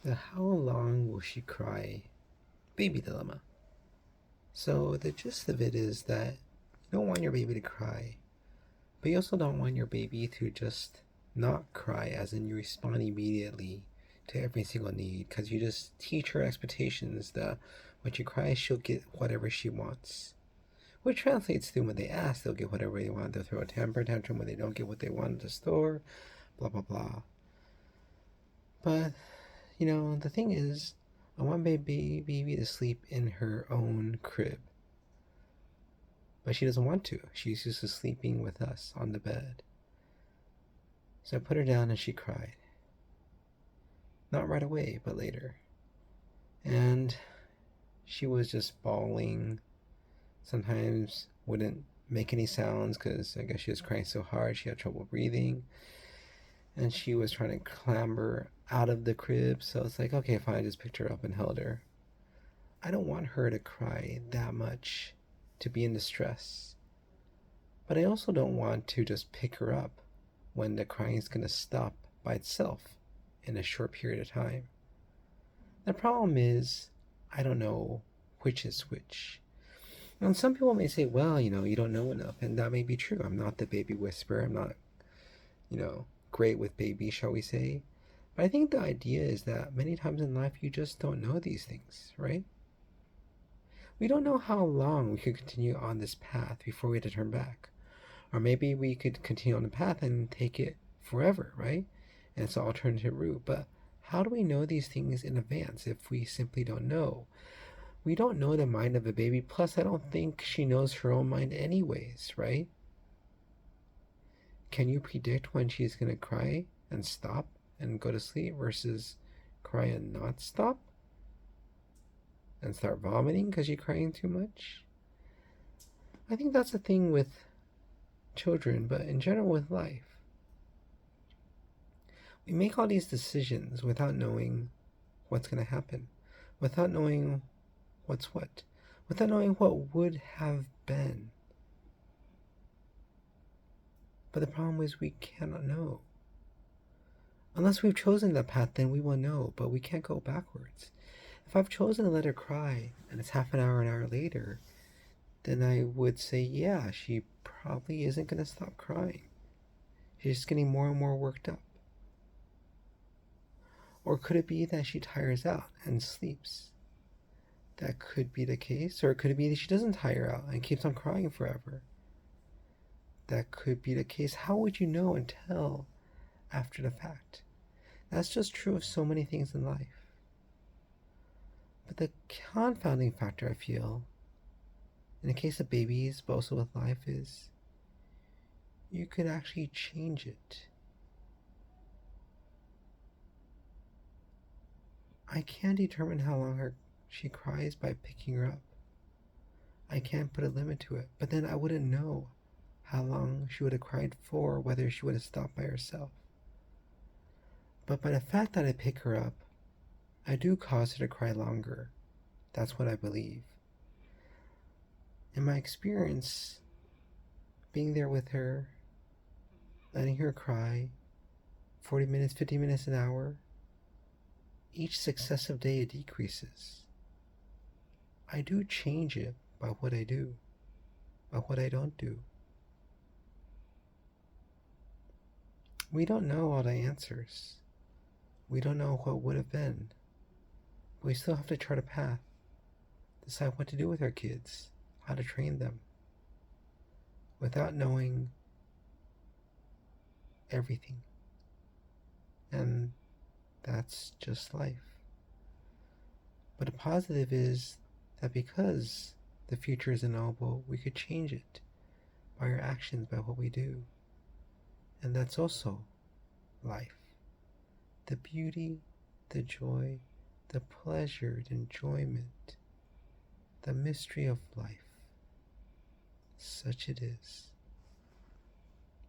The how long will she cry baby dilemma. So the gist of it is that you don't want your baby to cry, but you also don't want your baby to just not cry, as in you respond immediately to every single need, because you just teach her expectations that when she cries, she'll get whatever she wants. Which translates to when they ask, they'll get whatever they want. They'll throw a temper tantrum when they don't get what they want at the store, blah, blah, blah. But, the thing is, I want my baby to sleep in her own crib. But she doesn't want to. She's used to sleeping with us on the bed. So I put her down and she cried. Not right away, but later. And she was just bawling. Sometimes wouldn't make any sounds because I guess she was crying so hard she had trouble breathing. And she was trying to clamber out of the crib. So it's like, okay, fine, I just picked her up and held her. I don't want her to cry that much, to be in distress. But I also don't want to just pick her up when the crying is going to stop by itself in a short period of time. The problem is, I don't know which is which. And some people may say, well, you don't know enough. And that may be true. I'm not the baby whisperer. I'm not, great with babies, shall we say. But I think the idea is that many times in life, you just don't know these things, right? We don't know how long we could continue on this path before we had to turn back. Or maybe we could continue on the path and take it forever, right? And it's an alternative route. But how do we know these things in advance if we simply don't know? We don't know the mind of a baby. Plus, I don't think she knows her own mind anyways, right? Can you predict when she's going to cry and stop and go to sleep versus cry and not stop? And start vomiting because you're crying too much? I think that's the thing with children, but in general with life. We make all these decisions without knowing what's going to happen, without knowing what's what, without knowing what would have been. But the problem is we cannot know. Unless we've chosen that path, then we will know, but we can't go backwards. If I've chosen to let her cry and it's half an hour later, then I would say, yeah, she probably isn't going to stop crying. She's just getting more and more worked up. Or could it be that she tires out and sleeps? That could be the case. Or it could be that she doesn't tire out and keeps on crying forever. That could be the case. How would you know until after the fact? That's just true of so many things in life. But the confounding factor, I feel, in the case of babies, but also with life, is you could actually change it. I can't determine how long she cries by picking her up. I can't put a limit to it, but then I wouldn't know how long she would have cried for, whether she would have stopped by herself. But by the fact that I pick her up, I do cause her to cry longer. That's what I believe. In my experience, being there with her, letting her cry, 40 minutes, 50 minutes, an hour, each successive day it decreases. I do change it by what I do, by what I don't do. We don't know all the answers. We don't know what would have been. But we still have to chart a path, decide what to do with our kids, how to train them, without knowing everything. And that's just life. But the positive is that because the future is unknowable, we could change it by our actions, by what we do. And that's also life. The beauty, the joy, the pleasure, the enjoyment, the mystery of life. Such it is.